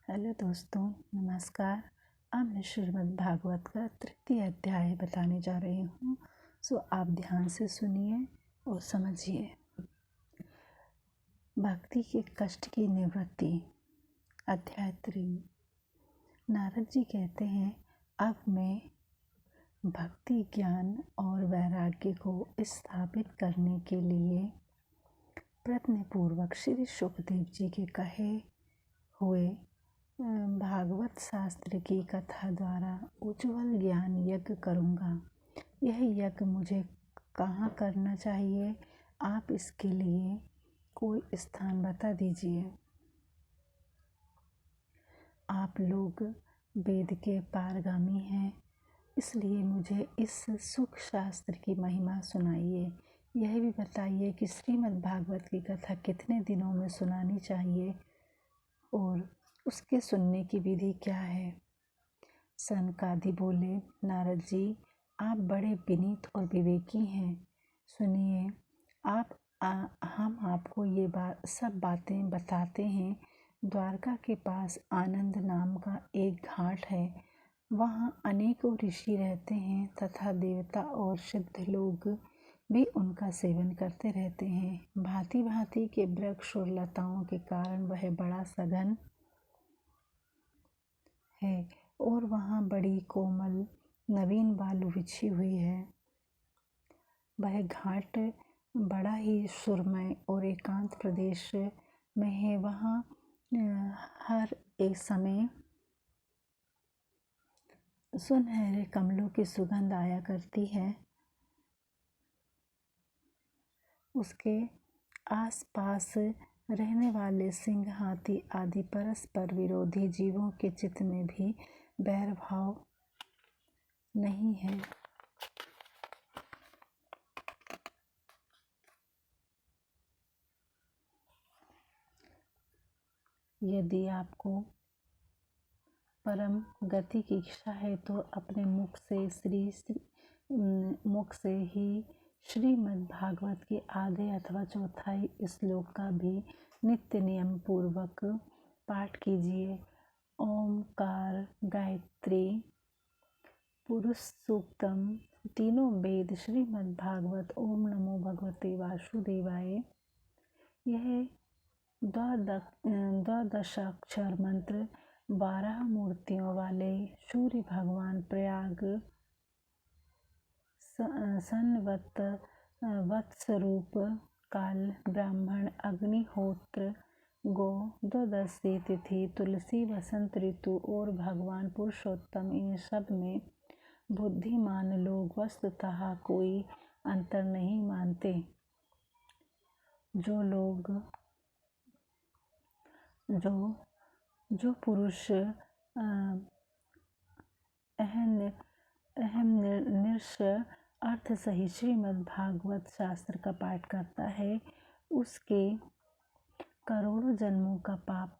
Hello दोस्तों, नमस्कार। अब मैं श्रीमद् भागवत का तृतीय अध्याय बताने जा रही हूँ। सो आप ध्यान से सुनिए और समझिए। भक्ति के कष्ट की निवृत्ति, अध्याय 3। नारद जी कहते हैं, अब मैं भक्ति, ज्ञान और वैराग्य को स्थापित करने के लिए प्रयत्न पूर्वक श्री शुकदेव जी के कहे हुए भागवत शास्त्र की कथा द्वारा उज्ज्वल ज्ञान यज्ञ करूँगा। यह यज्ञ मुझे कहाँ करना चाहिए? आप इसके लिए कोई स्थान बता दीजिए। आप लोग वेद के पारगामी हैं, इसलिए मुझे इस सुख शास्त्र की महिमा सुनाइए। यह भी बताइए कि श्रीमद् भागवत की कथा कितने दिनों में सुनानी चाहिए और उसके सुनने की विधि क्या है। सनकादि बोले, नारद जी, आप बड़े विनीत और विवेकी हैं। सुनिए, हम आपको ये सब बातें बताते हैं। द्वारका के पास आनंद नाम का एक घाट है। वहाँ अनेकों ऋषि रहते हैं तथा देवता और सिद्ध लोग भी उनका सेवन करते रहते हैं। भांति भांति के वृक्ष और लताओं के कारण वह बड़ा सघन है और वहाँ बड़ी कोमल नवीन बालू बिछी हुई है। वह घाट बड़ा ही सुरमय और एकांत प्रदेश में है। वहाँ हर एक समय सुनहरे कमलों की सुगंध आया करती है। उसके आसपास रहने वाले सिंह, हाथी आदि परस्पर विरोधी जीवों के चित्त में भी बैर भाव नहीं है। यदि आपको परम गति की इच्छा है तो अपने मुख से ही श्रीमद् भागवत के आधे अथवा चौथाई श्लोक का भी नित्य नियम पूर्वक पाठ कीजिए। ओमकार, गायत्री, पुरुष सूक्तम, तीनों वेद, श्रीमद् भागवत, ओम नमो भगवते वासुदेवाय। यह द्वादशाक्षर मंत्र 12 मूर्तियों वाले सूर्य भगवान प्रयाग सन्वत वत्सरूप काल, ब्राह्मण, अग्निहोत्र, गो, द्वादशी तिथि, तुलसी, वसंत ऋतु और भगवान पुरुषोत्तम, इन सब में बुद्धिमान लोग वस्तुतः कोई अंतर नहीं मानते। जो पुरुष अहम निर्ष अर्थ सही श्रीमद् भागवत शास्त्र का पाठ करता है, उसके करोड़ों जन्मों का पाप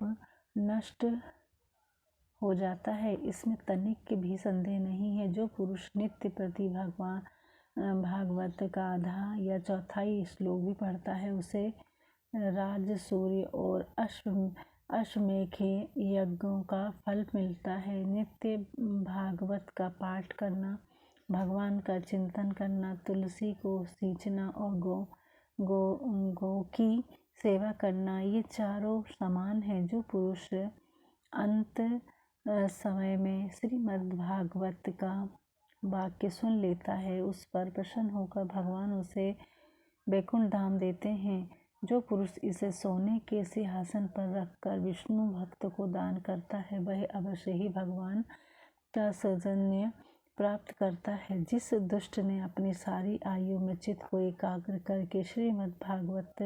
नष्ट हो जाता है। इसमें तनिक भी संदेह नहीं है। जो पुरुष नित्य प्रति भागवत का आधा या चौथाई श्लोक भी पढ़ता है, उसे राज, सूर्य और अश्वमेघे यज्ञों का फल मिलता है। नित्य भागवत का पाठ करना, भगवान का चिंतन करना, तुलसी को सींचना और गौ की सेवा करना, ये चारों समान हैं। जो पुरुष अंत समय में श्रीमद् भागवत का वाक्य सुन लेता है, उस पर प्रसन्न होकर भगवान उसे वैकुंठ धाम देते हैं। जो पुरुष इसे सोने के सिंहासन पर रखकर विष्णु भक्त को दान करता है, वह अवश्य ही भगवान का सौजन्य प्राप्त करता है। जिस दुष्ट ने अपनी सारी आयु में चित्त को एकाग्र करके श्रीमद् भागवत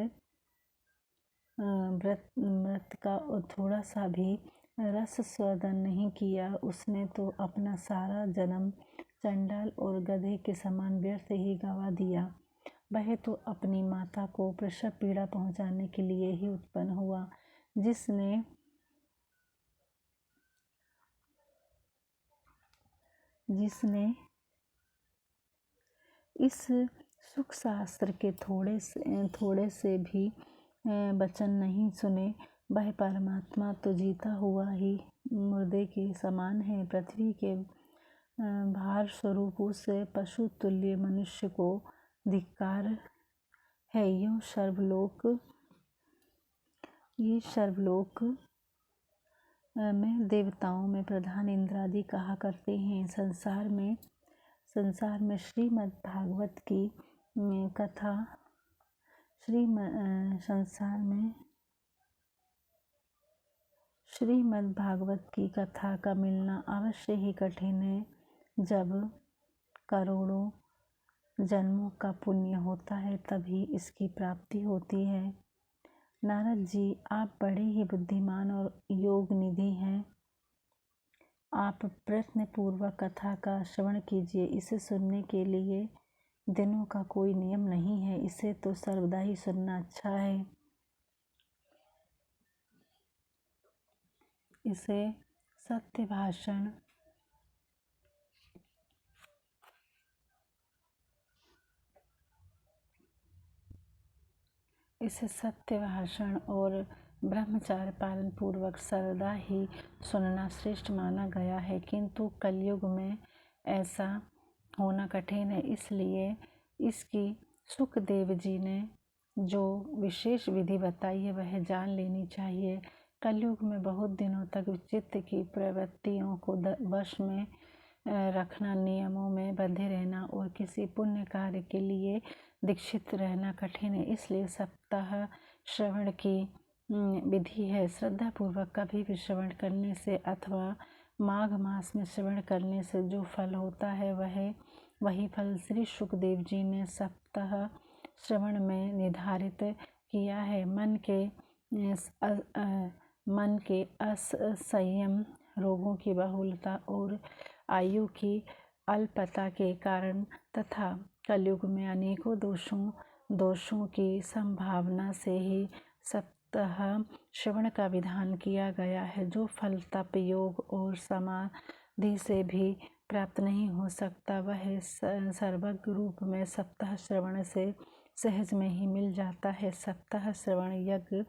व्रत का थोड़ा सा भी रस स्वादन नहीं किया, उसने तो अपना सारा जन्म चंडाल और गधे के समान व्यर्थ ही गवा दिया। वह तो अपनी माता को प्रसव पीड़ा पहुंचाने के लिए ही उत्पन्न हुआ। जिसने इस सुख शास्त्र के थोड़े से भी वचन नहीं सुने, वह परमात्मा तो जीता हुआ ही मुर्दे के समान है। पृथ्वी के भार स्वरूप उस पशु तुल्य मनुष्य को धिक्कार है। ये सर्वलोक में देवताओं में प्रधान इंद्रादि कहा करते हैं। संसार में श्रीमद् भागवत की कथा श्रीमद् भागवत की कथा का मिलना अवश्य ही कठिन है। जब करोड़ों जन्मों का पुण्य होता है तभी इसकी प्राप्ति होती है। नारद जी, आप बड़े ही बुद्धिमान और योग निधि हैं। आप प्रयत्न पूर्वक कथा का श्रवण कीजिए। इसे सुनने के लिए दिनों का कोई नियम नहीं है। इसे तो सर्वदा ही सुनना अच्छा है। इसे सत्य भाषण और ब्रह्मचार्य पालन पूर्वक सर्वदा ही सुनना श्रेष्ठ माना गया है। किंतु कलयुग में ऐसा होना कठिन है। इसलिए इसकी सुखदेव जी ने जो विशेष विधि बताई है वह जान लेनी चाहिए। कलयुग में बहुत दिनों तक चित्त की प्रवृत्तियों को वश में रखना, नियमों में बंधे रहना और किसी पुण्य कार्य के लिए दीक्षित रहना कठिन है। इसलिए सप्ताह श्रवण की विधि है। श्रद्धा पूर्वक कभी भी श्रवण करने से अथवा माघ मास में श्रवण करने से जो फल होता है वही फल श्री सुखदेव जी ने सप्ताह श्रवण में निर्धारित किया है। मन के असंयम, रोगों की बहुलता और आयु की अल्पता के कारण तथा कलयुग में अनेकों दोषों की संभावना से ही सप्ताह श्रवण का विधान किया गया है। जो फल तप, योग और समाधि से भी प्राप्त नहीं हो सकता वह सर्वज्ञ रूप में सप्ताह श्रवण से सहज में ही मिल जाता है। सप्ताह श्रवण यज्ञ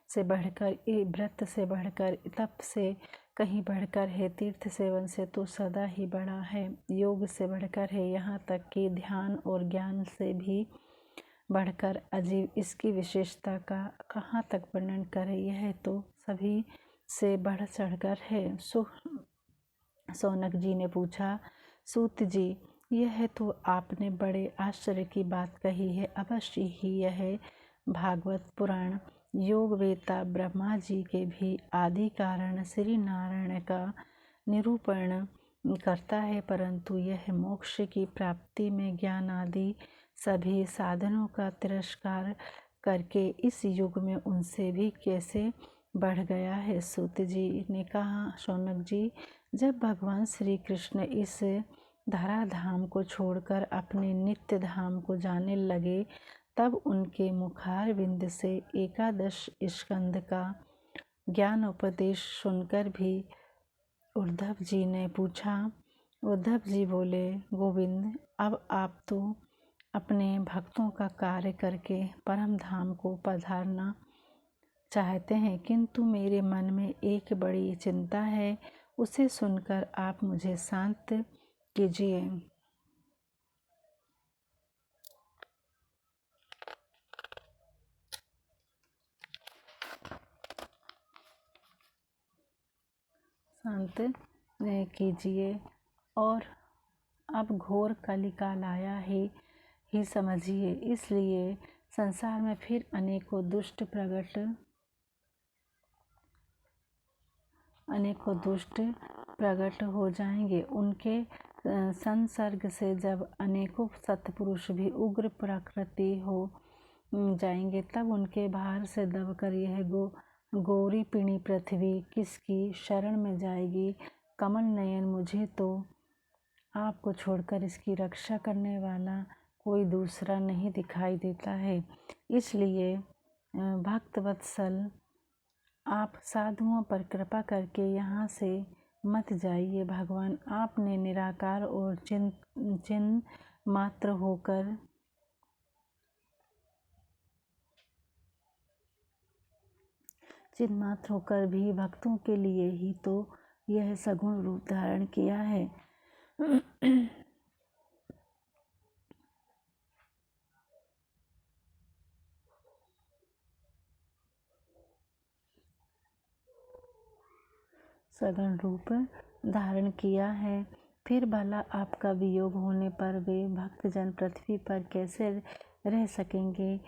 से बढ़कर, व्रत से बढ़कर, तप से कहीं बढ़कर है, तीर्थ सेवन से तो सदा ही बड़ा है, योग से बढ़कर है, यहाँ तक कि ध्यान और ज्ञान से भी बढ़कर अजीब। इसकी विशेषता का कहाँ तक वर्णन करें, यह तो सभी से बढ़ चढ़कर है। सौनक जी ने पूछा, सूत जी, यह तो आपने बड़े आश्चर्य की बात कही है। अवश्य ही यह भागवत पुराण योग वेता ब्रह्मा जी के भी आदि कारण श्री नारायण का निरूपण करता है, परंतु यह मोक्ष की प्राप्ति में ज्ञान आदि सभी साधनों का तिरस्कार करके इस युग में उनसे भी कैसे बढ़ गया है। सूत जी ने कहा, शौनक जी, जब भगवान श्री कृष्ण इस धराधाम को छोड़कर अपने नित्य धाम को जाने लगे तब उनके मुखारविंद से 11 स्कंद का ज्ञान उपदेश सुनकर भी उद्धव जी ने पूछा। उद्धव जी बोले, गोविंद, अब आप तो अपने भक्तों का कार्य करके परम धाम को पधारना चाहते हैं, किंतु मेरे मन में एक बड़ी चिंता है, उसे सुनकर आप मुझे शांत कीजिए। और अब घोर कलिकाल आया ही समझिए। इसलिए संसार में फिर अनेकों दुष्ट प्रकट हो जाएंगे। उनके संसर्ग से जब अनेकों सत्पुरुष भी उग्र प्रकृति हो जाएंगे तब उनके भार से दबकर यह गौरी पीणी पृथ्वी किसकी शरण में जाएगी। कमल नयन, मुझे तो आपको छोड़कर इसकी रक्षा करने वाला कोई दूसरा नहीं दिखाई देता है। इसलिए भक्तवत्सल, आप साधुओं पर कृपा करके यहाँ से मत जाइए। भगवान आपने निराकार और चिन्ह मात्र होकर चिन्मात्र होकर भी भक्तों के लिए ही तो यह सगुण रूप धारण किया है। सगुण रूप धारण किया है। फिर भला आपका वियोग होने पर वे भक्तजन पृथ्वी पर कैसे रह सकेंगे?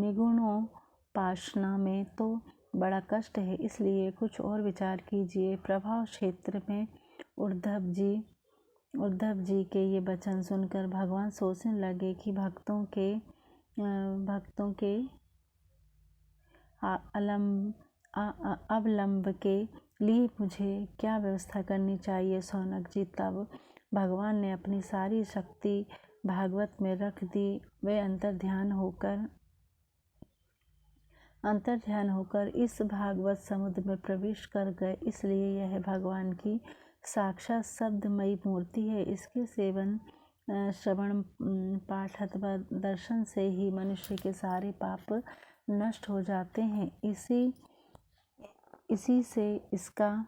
निगुणोपासना में तो बड़ा कष्ट है, इसलिए कुछ और विचार कीजिए। प्रभाव क्षेत्र में उद्धव जी के ये वचन सुनकर भगवान सोचने लगे कि भक्तों के अवलंब के लिए मुझे क्या व्यवस्था करनी चाहिए। शौनक जी, तब भगवान ने अपनी सारी शक्ति भागवत में रख दी। वे अंतर्ध्यान होकर इस भागवत समुद्र में प्रवेश कर गए। इसलिए यह भगवान की साक्षात शब्दमयी मूर्ति है। इसके सेवन, श्रवण, पाठ अथवा दर्शन से ही मनुष्य के सारे पाप नष्ट हो जाते हैं। इसी से इसका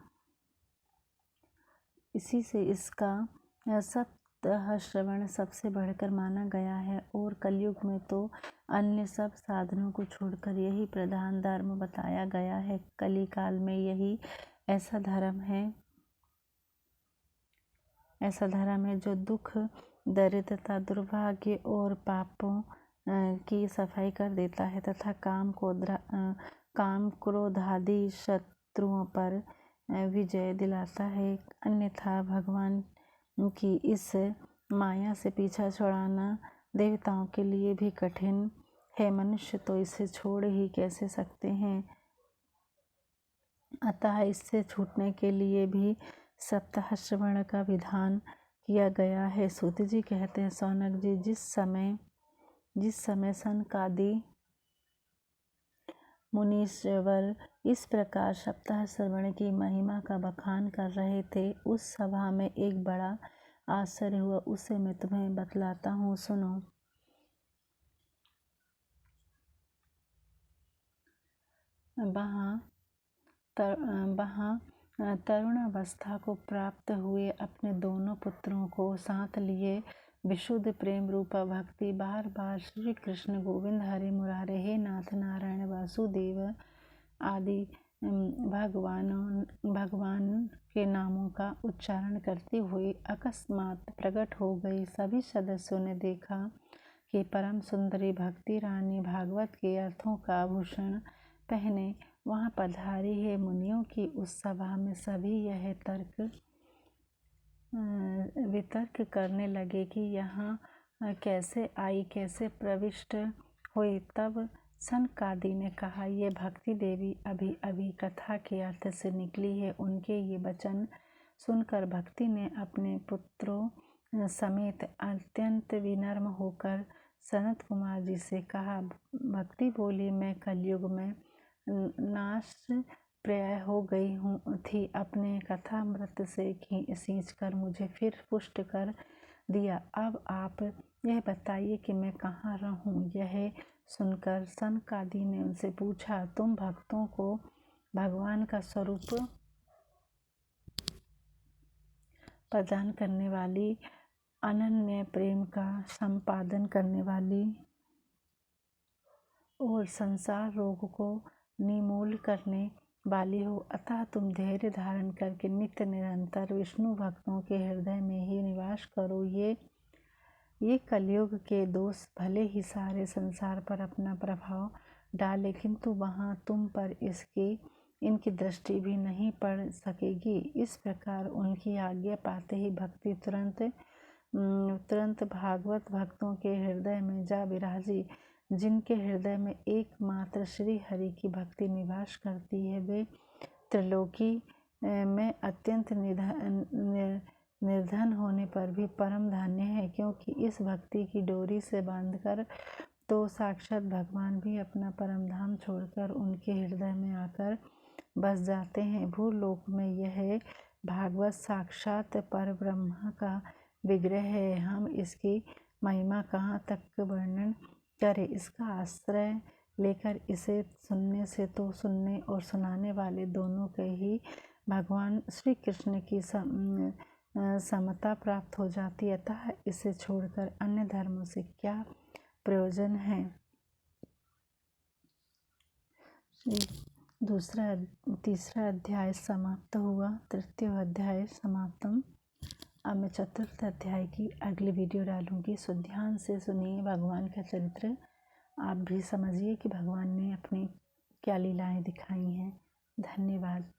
सप्ताह श्रवण सबसे बढ़कर माना गया है और कलयुग में तो अन्य सब साधनों को छोड़कर यही प्रधान धर्म बताया गया है। कली काल में यही ऐसा धर्म है जो दुख, दरिद्रता, दुर्भाग्य और पापों की सफाई कर देता है तथा काम क्रोध आदि शत्रुओं पर विजय दिलाता है। अन्यथा भगवान की इस माया से पीछा छुड़ाना देवताओं के लिए भी कठिन है। मनुष्य तो इसे छोड़ ही कैसे सकते हैं। अतः इससे छूटने के लिए भी सप्ताह श्रवण का विधान किया गया है। सूत जी कहते हैं, शौनक जी, जिस समय सनकादि मुनीश्वर इस प्रकार सप्ताह श्रवण की महिमा का बखान कर रहे थे, उस सभा में एक बड़ा आश्चर्य हुआ। उसे मैं तुम्हें बतलाता हूँ, सुनो। वहाँ तरुणावस्था को प्राप्त हुए अपने दोनों पुत्रों को साथ लिए विशुद्ध प्रेम रूपा भक्ति बार बार श्री कृष्ण गोविंद हरे मुरारे, हे नाथ नारायण वासुदेव आदि भगवान के नामों का उच्चारण करती हुई अकस्मात प्रकट हो गई। सभी सदस्यों ने देखा कि परम सुंदरी भक्ति रानी भागवत के अर्थों का आभूषण पहने वहाँ पधारी है। मुनियों की उस सभा में सभी यह वितर्क करने लगे कि यहाँ कैसे आई, कैसे प्रविष्ट हुई। तब सनकादि ने कहा, ये भक्ति देवी अभी अभी कथा के अर्थ से निकली है। उनके ये वचन सुनकर भक्ति ने अपने पुत्रों समेत अत्यंत विनम्र होकर सनत कुमार जी से कहा। भक्ति बोली, मैं कलयुग में नाश प्राय हो गई थी। अपने कथामृत से सींच कर मुझे फिर पुष्ट कर दिया। अब आप यह बताइए कि मैं कहाँ रहूं। यह सुनकर सनकादि ने उनसे पूछा, तुम भक्तों को भगवान का स्वरूप प्रदान करने वाली, अनन्य प्रेम का संपादन करने वाली और संसार रोग को निर्मूल करने वाली हो, अतः तुम धैर्य धारण करके नित्य निरंतर विष्णु भक्तों के हृदय में ही निवास करो। ये कलयुग के दोष भले ही सारे संसार पर अपना प्रभाव डाले, किंतु वहाँ तुम पर इनकी दृष्टि भी नहीं पड़ सकेगी। इस प्रकार उनकी आज्ञा पाते ही भक्ति तुरंत भागवत भक्तों के हृदय में जा विराजी। जिनके हृदय में एकमात्र श्री हरि की भक्ति निवास करती है, वे त्रिलोकी में अत्यंत निर्धन होने पर भी परम धन्य है, क्योंकि इस भक्ति की डोरी से बांधकर तो साक्षात भगवान भी अपना परम धाम छोड़कर उनके हृदय में आकर बस जाते हैं। भूलोक में यह भागवत साक्षात पर ब्रह्मा का विग्रह है। हम इसकी महिमा कहाँ तक वर्णन करें। इसका आश्रय लेकर इसे सुनने से तो सुनने और सुनाने वाले दोनों के ही भगवान श्री कृष्ण की समता प्राप्त हो जाती है, अतः इसे छोड़कर अन्य धर्मों से क्या प्रयोजन है। तीसरा अध्याय समाप्त हुआ। तृतीय अध्याय समाप्तम। अब मैं चतुर्थ अध्याय की अगली वीडियो डालूंगी, सो ध्यान से सुनिए भगवान का चरित्र। आप भी समझिए कि भगवान ने अपनी क्या लीलाएं दिखाई हैं। धन्यवाद।